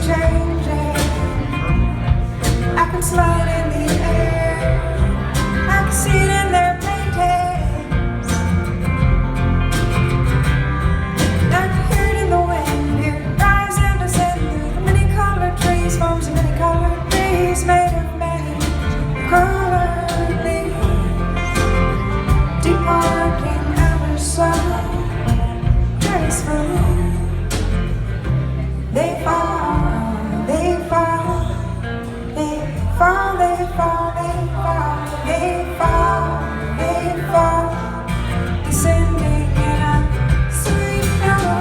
changing. I can smell it in the air. I can see it in their paintings. I can hear it in the wind. Hear it rise and descend through the many-colored trees. Forms of many-colored trees made of many-colored leaves. Departing ever so gracefully. They fall